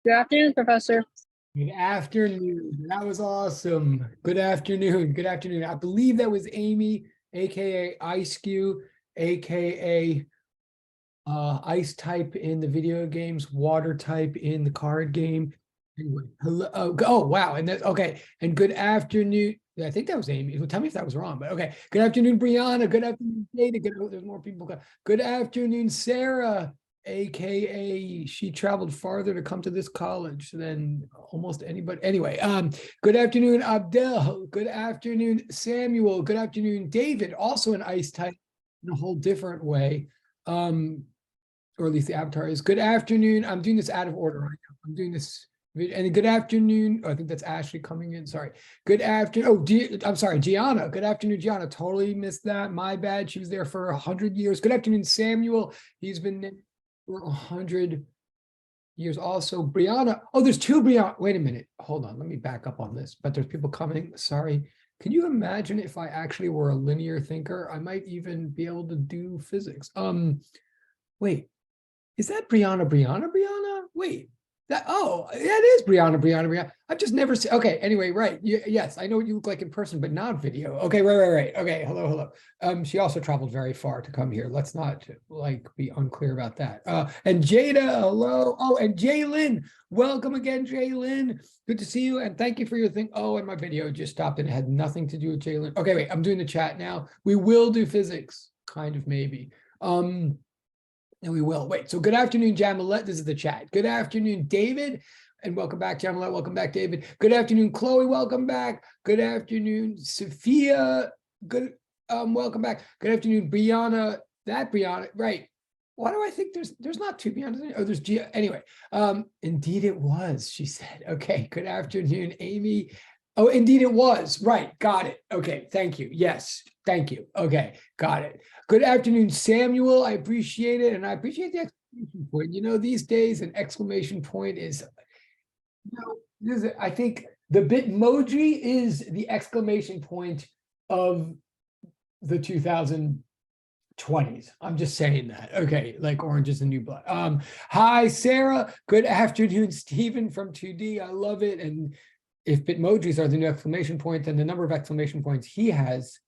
Good afternoon, Professor. Good afternoon. That was awesome. Good afternoon. Good afternoon. I believe that was Amy, aka Ice Cube, aka ice type in the video games, water type in the card game. Anyway, hello. Oh, wow. And that okay. And good afternoon. I think that was Amy. Well, tell me if that was wrong, but okay. Good afternoon, Brianna. Good afternoon, Data. There's more people. Good afternoon, Sarah, aka she traveled farther to come to this college than almost anybody. Anyway, good afternoon, Abdel. Good afternoon, Samuel. Good afternoon, David, also an ice type in a whole different way. Or at least the avatar is. Good afternoon. I'm doing this out of order right now. I'm doing this. And good afternoon. Oh, I think that's Ashley coming in. Sorry. Good afternoon. Oh, I'm sorry, Gianna. Good afternoon, Gianna. Totally missed that. My bad. She was there for 100 years. Good afternoon, Samuel. He's been there for 100 years also. Brianna. Oh, there's two Brianna. Wait a minute. Hold on. Let me back up on this. But there's people coming. Sorry. Can you imagine if I actually were a linear thinker? I might even be able to do physics. Wait. Is that Brianna? Wait, that, oh, that is Brianna. I've just never seen, okay, anyway, right. Yes, I know what you look like in person, but not video. Okay, right. Okay, hello. She also traveled very far to come here. Let's not like be unclear about that. And Jada, hello. Oh, and Jaylyn, welcome again, Jaylyn. Good to see you, and thank you for your thing. Oh, and my video just stopped and it had nothing to do with Jaylyn. Okay, wait, I'm doing the chat now. We will do physics, kind of, maybe. And we will. Wait, so good afternoon, Jamalet. This is the chat. Good afternoon, David. And welcome back, Jamalet. Welcome back, David. Good afternoon, Chloe. Welcome back. Good afternoon, Sophia. Good, welcome back. Good afternoon, Brianna. That Brianna, right. Why do I think there's not two Briannas? Oh, there's Gia. Anyway, indeed it was, she said. Okay, good afternoon, Amy. Oh, indeed it was. Right, got it. Okay, thank you. Yes, thank you. Okay, got it. Good afternoon, Samuel. I appreciate it, and I appreciate the exclamation point. You know, these days, an exclamation point is, I think the Bitmoji is the exclamation point of the 2020s. I'm just saying that. Okay, like orange is the new blood. Hi, Sarah. Good afternoon, Stephen from 2D. I love it. And if Bitmojis are the new exclamation point, then the number of exclamation points he has,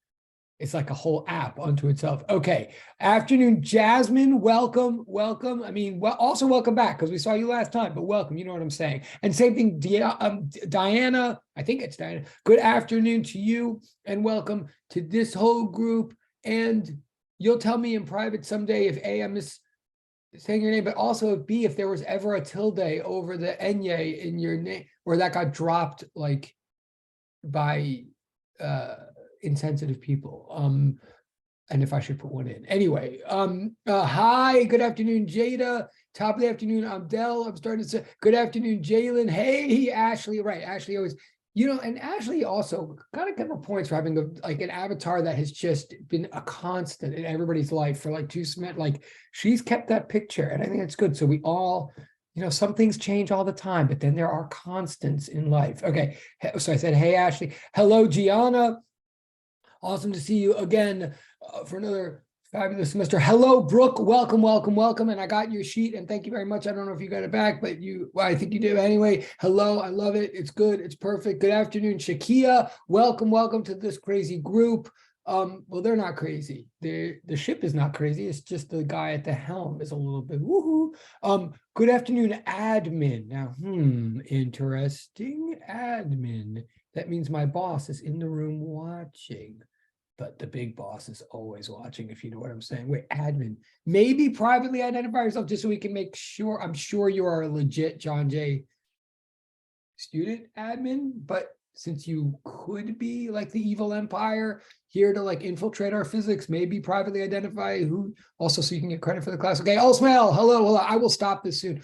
it's like a whole app unto itself. Okay. Afternoon, Jasmine. Welcome. I mean, well, also welcome back because we saw you last time, but welcome. You know what I'm saying. And same thing, Diana. I think it's Diana. Good afternoon to you and welcome to this whole group. And you'll tell me in private someday if A, I'm saying your name, but also if B, if there was ever a tilde over the enye in your name, or that got dropped like by insensitive people, and if I should put one in. Anyway, hi, good afternoon, Jada. Top of the afternoon, Abdel. I'm starting to say good afternoon, Jalen. Hey, Ashley. Right, Ashley always, you know, and Ashley also got to give her points for having like an avatar that has just been a constant in everybody's life for like like she's kept that picture, and I think it's good. So we all, you know, some things change all the time, but then there are constants in life. Okay, so I said, hey, Ashley. Hello, Gianna. Awesome to see you again for another fabulous semester. Hello, Brooke. Welcome. And I got your sheet, and thank you very much. I don't know if you got it back, but well, I think you do. Anyway, hello. I love it. It's good. It's perfect. Good afternoon, Shakia. Welcome to this crazy group. Well, they're not crazy. The ship is not crazy. It's just the guy at the helm is a little bit woohoo. Good afternoon, admin. Now, interesting. Admin. That means my boss is in the room watching. But the big boss is always watching, if you know what I'm saying. Wait, admin. Maybe privately identify yourself just so we can make sure. I'm sure you are a legit John Jay student admin, but since you could be like the evil empire here to like infiltrate our physics, maybe privately identify who also so you can get credit for the class. Okay, Osmail, hello. I will stop this soon.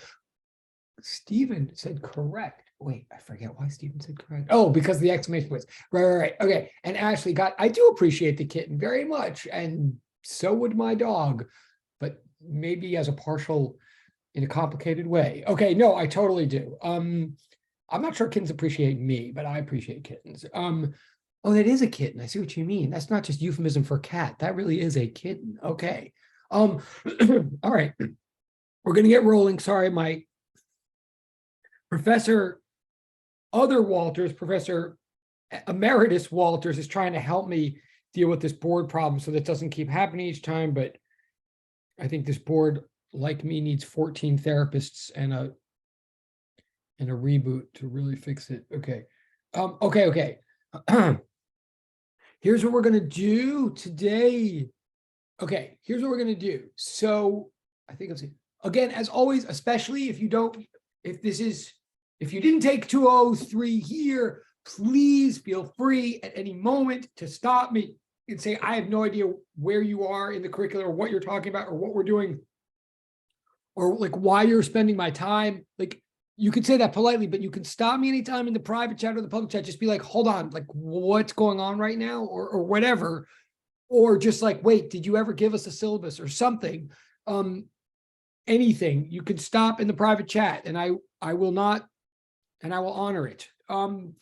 Stephen said correct. Wait, I forget why Stephen said correct. Oh, because the exclamation points. Right. Okay. And Ashley I do appreciate the kitten very much. And so would my dog, but maybe as a partial in a complicated way. Okay. No, I totally do. I'm not sure kittens appreciate me, but I appreciate kittens. Oh, that is a kitten. I see what you mean. That's not just euphemism for cat. That really is a kitten. Okay. All right. We're going to get rolling. Sorry, my Professor Other Walters, Professor Emeritus Walters, is trying to help me deal with this board problem so that doesn't keep happening each time. But I think this board, like me, needs 14 therapists and a reboot to really fix it. Okay. Okay. Here's what we're going to do today. Okay, here's what we're going to do. So I think I'll see. Again, as always, especially if you didn't take 203 here, please feel free at any moment to stop me and say, I have no idea where you are in the curriculum or what you're talking about or what we're doing or like why you're spending my time. Like, you could say that politely, but you can stop me anytime in the private chat or the public chat. Just be like, hold on, like what's going on right now or whatever. Or just like, wait, did you ever give us a syllabus or something? Anything. You could stop in the private chat and I will not, and I will honor it. What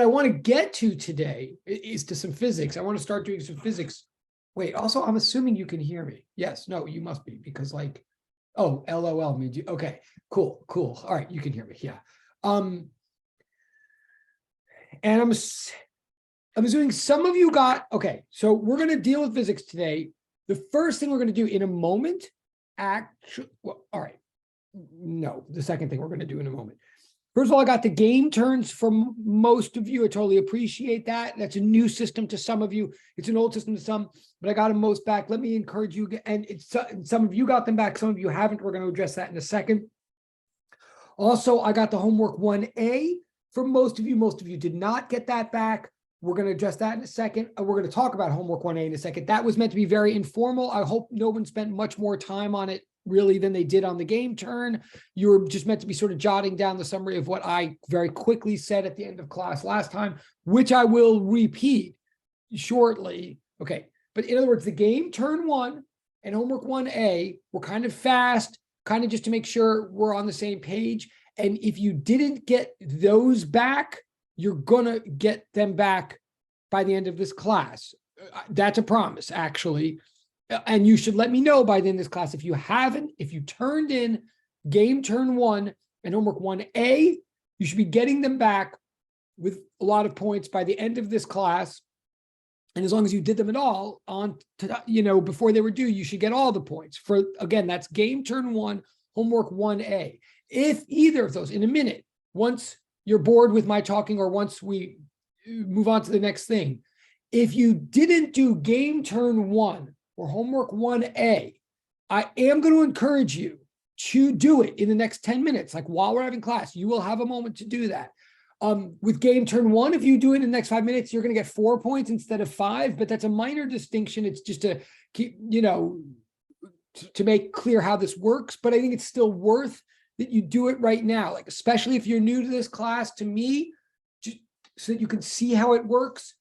I want to get to today is to some physics. I want to start doing some physics. Wait, also, I'm assuming you can hear me. Yes, no, you must be, because like, oh, LOL means you, okay, cool. All right, you can hear me, yeah. And I'm assuming some of you got, okay, so we're going to deal with physics today. The first thing we're going to do in a moment, actually, well, all right, no, the second thing we're going to do in a moment. First of all, I got the game turns from most of you. I totally appreciate that. That's a new system to some of you. It's an old system to some, but I got them most back. Let me encourage you, and some of you got them back, some of you haven't. We're going to address that in a second. Also, I got the homework 1A for most of you. Most of you did not get that back. We're going to address that in a second. We're going to talk about homework 1A in a second. That was meant to be very informal. I hope no one spent much more time on it really than they did on the game turn. You were just meant to be sort of jotting down the summary of what I very quickly said at the end of class last time, which I will repeat shortly. Okay. But in other words, the game turn 1 and homework 1A were kind of fast, kind of just to make sure we're on the same page. And if you didn't get those back, you're going to get them back by the end of this class. That's a promise, actually. And you should let me know by the end of this class. If you haven't, if you turned in game turn 1 and homework 1A, you should be getting them back with a lot of points by the end of this class. And as long as you did them at all on, before they were due, you should get all the points for, again, that's game turn 1, homework 1A. If either of those in a minute, once you're bored with my talking or once we move on to the next thing, if you didn't do game turn 1 or homework 1A, I am going to encourage you to do it in the next 10 minutes. Like while we're having class, you will have a moment to do that. With game turn 1, if you do it in the next 5 minutes, you're going to get 4 points instead of 5, but that's a minor distinction. It's just to keep, to make clear how this works, but I think it's still worth that you do it right now, like especially if you're new to this class, to me, just so that you can see how it works.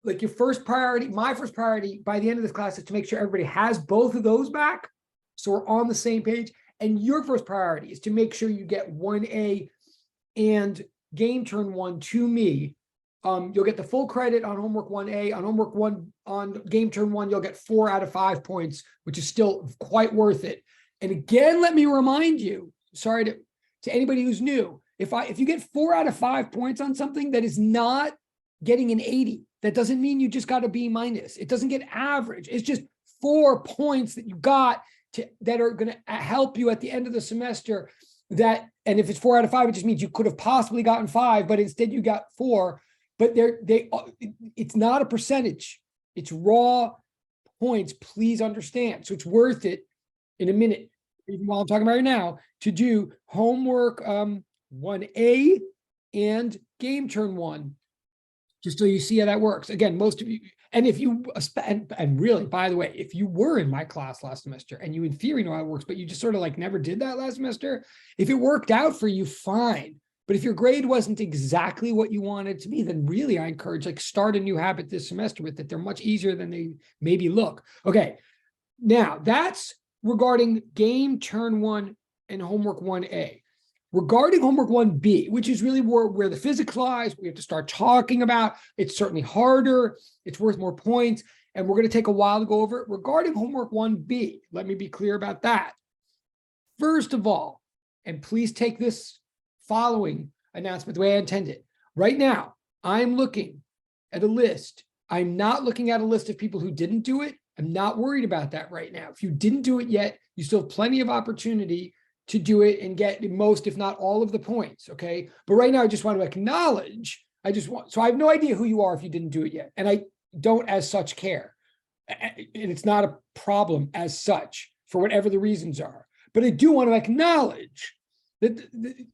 Like your first priority, my first priority by the end of this class is to make sure everybody has both of those back, so we're on the same page. And your first priority is to make sure you get 1A and game turn 1 to me. You'll get the full credit on homework 1A. On homework 1, on game turn 1, you'll get 4 out of 5 points, which is still quite worth it. And again, let me remind you, sorry to anybody who's new, if you get 4 out of 5 points on something, that is not getting an 80. That doesn't mean you just got a B minus. It doesn't get average. It's just 4 points that you got that are going to help you at the end of the semester. And if it's 4 out of 5, it just means you could have possibly gotten 5, but instead you got 4. But it's not a percentage. It's raw points. Please understand. So it's worth it in a minute, even while I'm talking about it now, to do homework 1A and game turn 1. Just so you see how that works. Again, most of you, and if you, and really, by the way, if you were in my class last semester and you in theory know how it works, but you just sort of like never did that last semester, if it worked out for you, fine. But if your grade wasn't exactly what you wanted to be, then really I encourage, like, start a new habit this semester with it. They're much easier than they maybe look. Okay, now that's regarding game turn 1 and homework 1A. Regarding homework 1B, which is really where the physics lies, we have to start talking about. It's certainly harder. It's worth more points. And we're going to take a while to go over it. Regarding homework 1B, let me be clear about that. First of all, and please take this following announcement the way I intend it. Right now, I'm looking at a list. I'm not looking at a list of people who didn't do it. I'm not worried about that right now. If you didn't do it yet, you still have plenty of opportunity to do it and get most, if not all of the points, okay? But right now, I just want to acknowledge, so I have no idea who you are if you didn't do it yet. And I don't as such care. And it's not a problem as such for whatever the reasons are. But I do want to acknowledge that,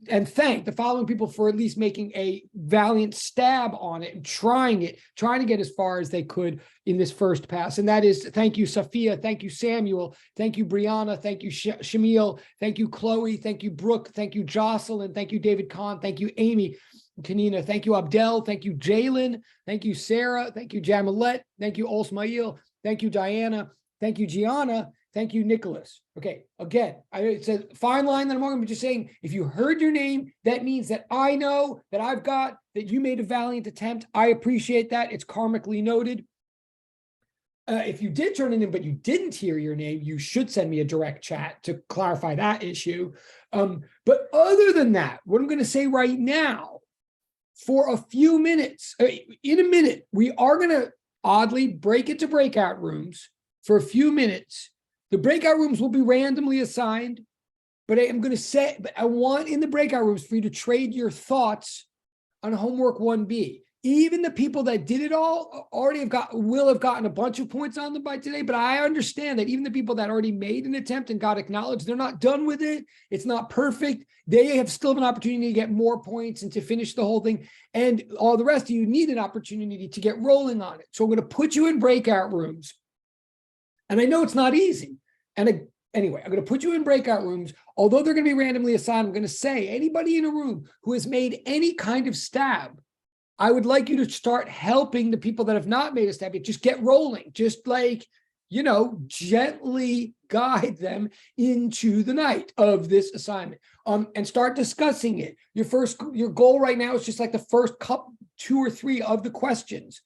and thank the following people for at least making a valiant stab on it and trying to get as far as they could in this first pass. And that is, thank you, Sophia. Thank you, Samuel. Thank you, Brianna. Thank you, Shamil. Thank you, Chloe. Thank you, Brooke. Thank you, Jocelyn. Thank you, David Kahn. Thank you, Amy. Kanina. Thank you, Abdel. Thank you, Jalen. Thank you, Sarah. Thank you, Jamalet. Thank you, Olsmail. Thank you, Diana. Thank you, Gianna. Thank you, Nicholas. Okay, again, it's a fine line that I'm walking, but just saying, if you heard your name, that means that I know that I've got, that you made a valiant attempt. I appreciate that. It's karmically noted. If you did turn it in, but you didn't hear your name, you should send me a direct chat to clarify that issue. But other than that, what I'm going to say right now, for a few minutes, in a minute, we are going to oddly break it to breakout rooms for a few minutes. The breakout rooms will be randomly assigned, but I am going to say, but I want in the breakout rooms for you to trade your thoughts on homework 1B. Even the people that did it all already will have gotten a bunch of points on them by today, but I understand that even the people that already made an attempt and got acknowledged, they're not done with it. It's not perfect. They have still an opportunity to get more points and to finish the whole thing. And all the rest of you need an opportunity to get rolling on it. So I'm going to put you in breakout rooms. And I know it's not easy. And anyway, I'm going to put you in breakout rooms. Although they're going to be randomly assigned, I'm going to say anybody in a room who has made any kind of stab, I would like you to start helping the people that have not made a stab yet. Just get rolling. Just like, gently guide them into the night of this assignment, and start discussing it. Your goal right now is just like the first two or three of the questions.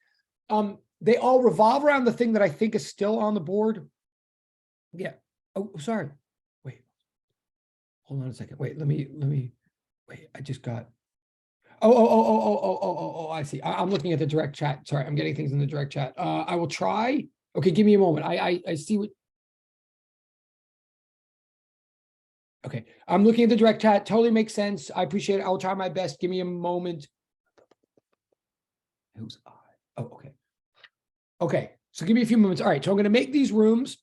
They all revolve around the thing that I think is still on the board. Yeah. Oh, sorry. Wait. Hold on a second. Wait, let me wait. I just got. Oh, I see. I'm looking at the direct chat. Sorry, I'm getting things in the direct chat. I will try. Okay, give me a moment. I see what. Okay, I'm looking at the direct chat. Totally makes sense. I appreciate it. I'll try my best. Give me a moment. Who's I? Oh, okay. Okay, so give me a few moments. All right, so I'm going to make these rooms.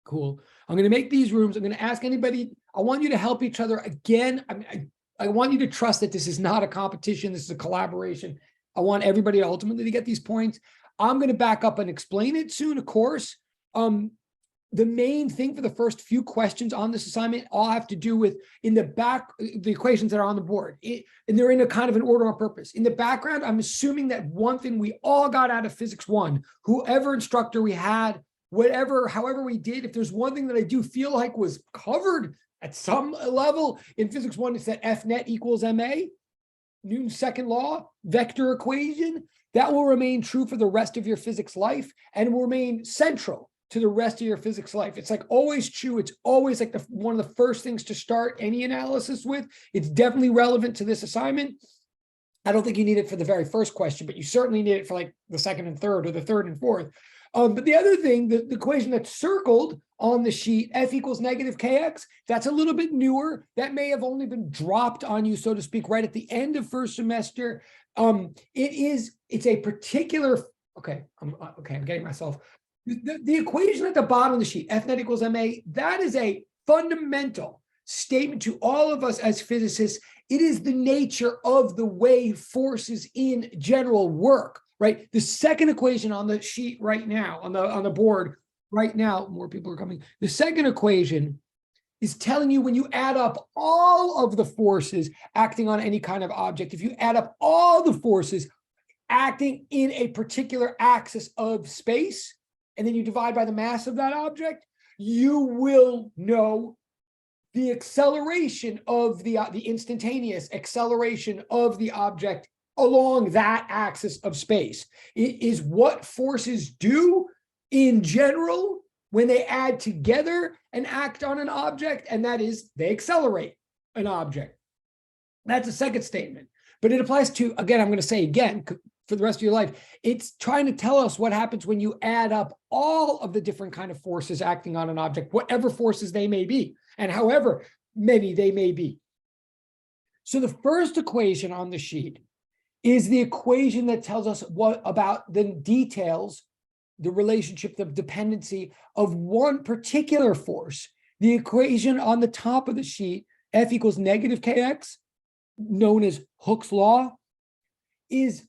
Cool. I'm going to make these rooms. I'm going to ask anybody. I want you to help each other. Again, I want you to trust that this is not a competition. This is a collaboration. I want everybody ultimately to get these points. I'm going to back up and explain it soon, of course. The main thing for the first few questions on this assignment all have to do with in the back, the equations that are on the board. And they're in a kind of an order on purpose. In the background, I'm assuming that one thing we all got out of physics 1, whoever instructor we had, however we did, if there's one thing that I do feel like was covered at some level in physics 1, it's that F net equals ma, Newton's second law, vector equation. That will remain true for the rest of your physics life and will remain central to the rest of your physics life. It's like always true. It's always like one of the first things to start any analysis with. It's definitely relevant to this assignment. I don't think you need it for the very first question, but you certainly need it for like the second and third or the third and fourth. But the other thing, the equation that's circled on the sheet, F equals negative KX, that's a little bit newer. That may have only been dropped on you, so to speak, right at the end of first semester. It's a particular, I'm getting myself. The equation at the bottom of the sheet, F net equals ma, that is a fundamental statement to all of us as physicists. It is the nature of the way forces in general work, right? The second equation on the sheet right now, on the board right now, more people are coming. The second equation is telling you when you add up all of the forces acting on any kind of object, if you add up all the forces acting in a particular axis of space, and then you divide by the mass of that object, you will know the acceleration of the instantaneous acceleration of the object along that axis of space. It is what forces do in general when they add together and act on an object, and that is they accelerate an object. That's a second statement. But it applies to, again, I'm going to say again, for the rest of your life, it's trying to tell us what happens when you add up all of the different kind of forces acting on an object, whatever forces they may be, and however many they may be. So the first equation on the sheet is the equation that tells us what about the details, the relationship, the dependency of one particular force. The equation on the top of the sheet, F equals negative kx, known as Hooke's law, is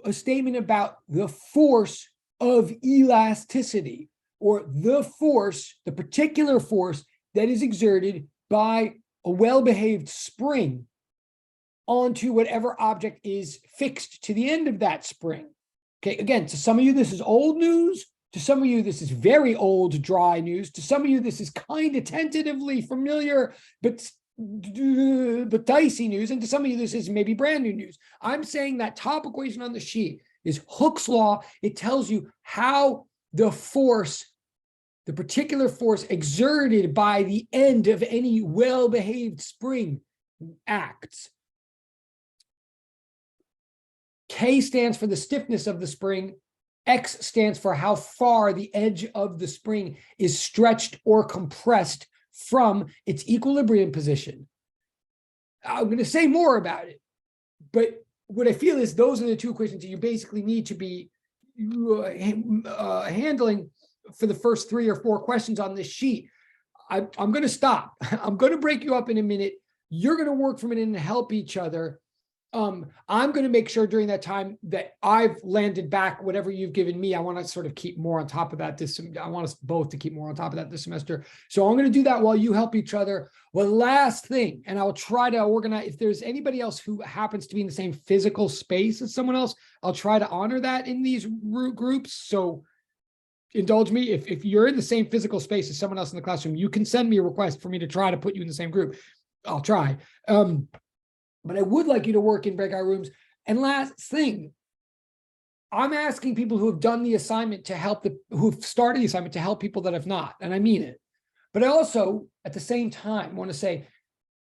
a statement about the force of elasticity, or the force, the particular force that is exerted by a well-behaved spring onto whatever object is fixed to the end of that spring. Okay, again, to some of you, this is old news. To some of you, this is very old, dry news. To some of you, this is kind of tentatively familiar, but dicey news. And to some of you, this is maybe brand new news. I'm saying that top equation on the sheet is Hooke's law. It tells you how the force, the particular force exerted by the end of any well-behaved spring acts. K stands for the stiffness of the spring. X stands for how far the edge of the spring is stretched or compressed from its equilibrium position. I'm going to say more about it, but what I feel is those are the two equations that you basically need to be handling for the first 3 or 4 questions on this sheet. I'm going to stop. I'm going to break you up in a minute. You're going to work from it and help each other. I'm going to make sure during that time that I've landed back whatever you've given me. I want to sort of keep more on top of that. I want us both to keep more on top of that this semester. So I'm going to do that while you help each other. Well, last thing, and I'll try to organize, if there's anybody else who happens to be in the same physical space as someone else, I'll try to honor that in these groups. So indulge me. If you're in the same physical space as someone else in the classroom, you can send me a request for me to try to put you in the same group. I'll try. But I would like you to work in breakout rooms. And last thing, I'm asking people who have done the assignment to help who've started the assignment to help people that have not, and I mean it. But I also, at the same time, want to say,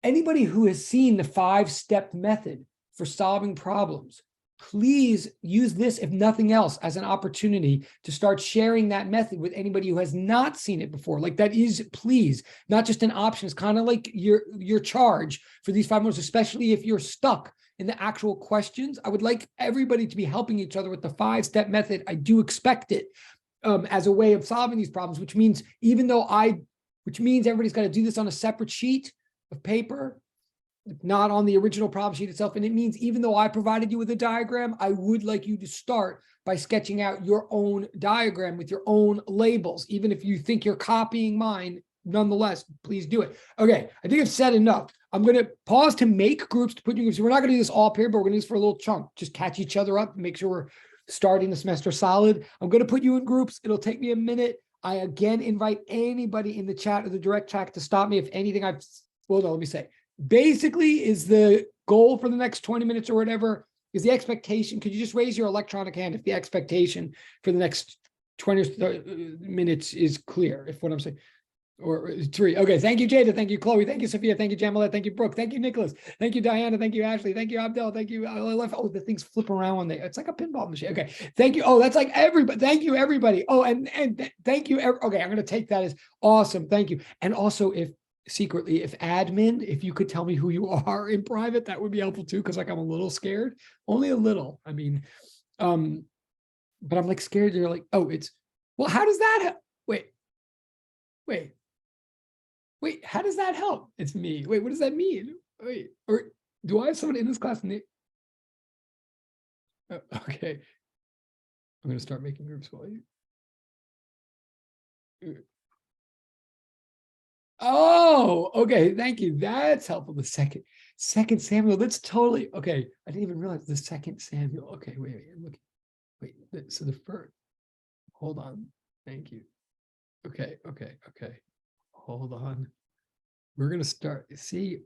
anybody who has seen the 5-step method for solving problems, please use this, if nothing else, as an opportunity to start sharing that method with anybody who has not seen it before. Like, that is, please, not just an option. It's kind of like your charge for these 5 months, especially if you're stuck in the actual questions. I would like everybody to be helping each other with the 5-step method. I do expect it as a way of solving these problems, which means everybody's got to do this on a separate sheet of paper, not on the original problem sheet itself. And it means even though I provided you with a diagram, I would like you to start by sketching out your own diagram with your own labels. Even if you think you're copying mine, nonetheless, please do it. Okay, I think I've said enough. I'm going to pause to make groups, to put you in groups. We're not going to do this all period, but we're going to do this for a little chunk. Just catch each other up, make sure we're starting the semester solid. I'm going to put you in groups. It'll take me a minute. I again invite anybody in the chat or the direct chat to stop me if anything let me say. Basically, is the goal for the next 20 minutes or whatever, is the expectation, could you just raise your electronic hand if the expectation for the next 20 minutes is clear, if what I'm saying, or 3. Okay, thank you, Jada, thank you, Chloe, thank you, Sophia, thank you, Jamila, thank you, Brooke, thank you, Nicholas, thank you, Diana, thank you, Ashley, thank you, Abdel, thank you, oh, the things flip around when it's like a pinball machine. Okay, thank you. Oh, that's like everybody. Thank you, everybody. Oh, and thank you. Okay, I'm going to take that as awesome. Thank you. And also, if admin, if you could tell me who you are in private, that would be helpful too, because like I'm a little scared, only a little. I mean, but I'm like scared. You're like, oh, well, how does that help? Wait, how does that help? It's me. Wait, what does that mean? Wait, or do I have someone in this class? Okay, I'm going to start making groups while you. Oh, okay. Thank you. That's helpful. The second Samuel. That's totally okay. I didn't even realize the second Samuel. Okay, wait. Wait. So the first. Hold on. Thank you. Okay. Hold on. We're gonna start. See,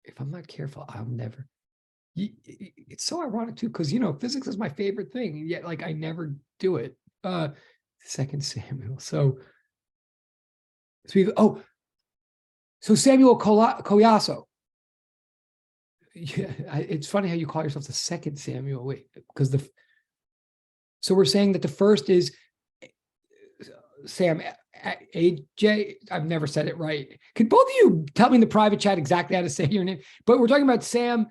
if I'm not careful, I'll never. It's so ironic too, because physics is my favorite thing, and yet like I never do it. Second Samuel. So we've, so Samuel Koyaso. Yeah, it's funny how you call yourself the second Samuel. Wait, because so we're saying that the first is Sam AJ. I've never said it right. Could both of you tell me in the private chat exactly how to say your name? But we're talking about Sam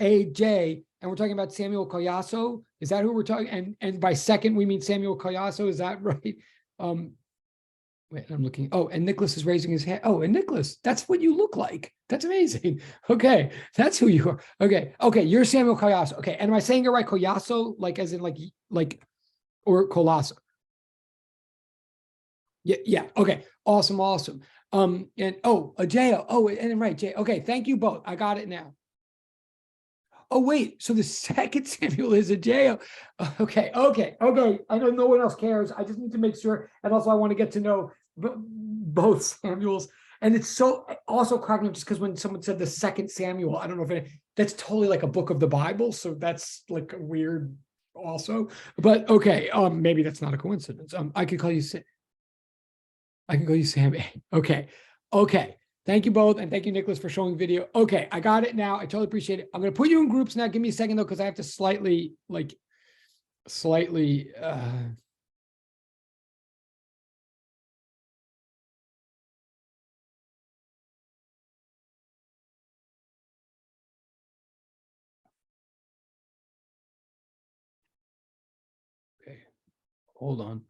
AJ, and we're talking about Samuel Koyaso. Is that who we're talking? And by second we mean Samuel Koyaso. Is that right? Wait, I'm looking. Oh, and Nicholas is raising his hand. Oh, and Nicholas, that's what you look like. That's amazing. Okay, that's who you are. Okay, you're Samuel Koyaso. Okay, and am I saying it right? Koyaso, like as in like, or Colasso? Yeah. Okay, awesome. And a J-O. Oh, and right, J. Okay, thank you both. I got it now. Oh, wait, so the second Samuel is a J-O. Okay. I know no one else cares. I just need to make sure. And also I want to get to know both Samuels. And it's so also cracking up just because when someone said the second Samuel, I don't know if that's totally like a book of the Bible. So that's like a weird also. But okay, maybe that's not a coincidence. I could call you Sam. Okay. Thank you both. And thank you, Nicholas, for showing video. Okay, I got it now. I totally appreciate it. I'm going to put you in groups now. Give me a second, though, because I have to slightly. Okay, hold on.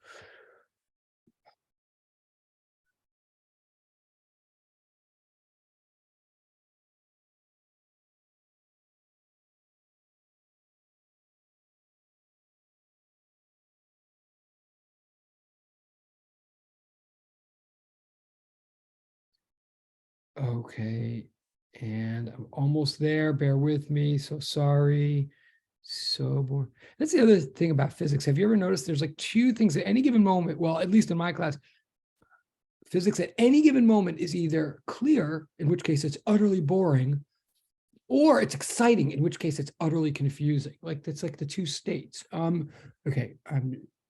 Okay, and I'm almost there. Bear with me. So sorry. So boring. That's the other thing about physics. Have you ever noticed there's like two things at any given moment? Well, at least in my class, physics at any given moment is either clear, in which case it's utterly boring, or it's exciting, in which case it's utterly confusing. Like that's like the two states. Okay.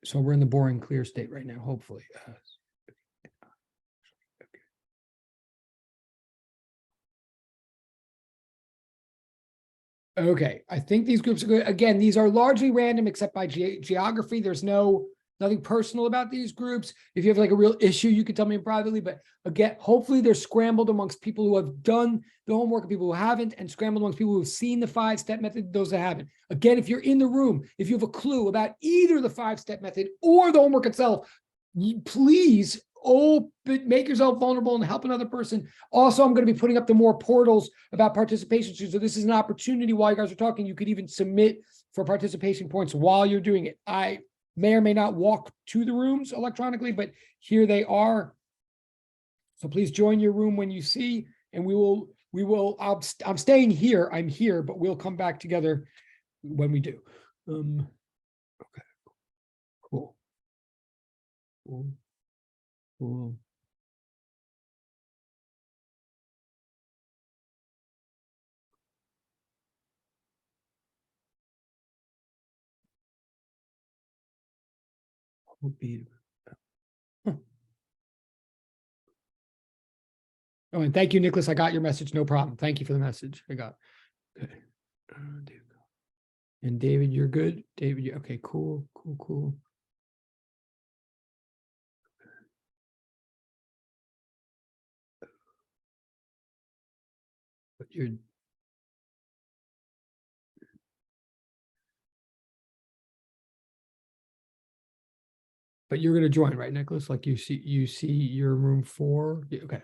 So we're in the boring clear state right now, hopefully. Okay, I think these groups are good. Again, these are largely random except by geography. There's nothing personal about these groups. If you have like a real issue, you can tell me privately. But again, hopefully they're scrambled amongst people who have done the homework and people who haven't, and scrambled amongst people who have seen the 5-step method, those that haven't. Again, if you're in the room, if you have a clue about either the 5-step method or the homework itself, please make yourself vulnerable and help another person. Also, I'm going to be putting up the more portals about participation. So this is an opportunity while you guys are talking. You could even submit for participation points while you're doing it. I may or may not walk to the rooms electronically, but here they are. So please join your room when you see, and I'm staying here. I'm here, but we'll come back together when we do. Okay, cool. Cool. Oh, and thank you, Nicholas. I got your message. No problem. Thank you for the message. I got it. Okay. And David, you're good. David, okay, cool. But you're going to join, right, Nicholas? Like you see your room 4. Yeah, okay.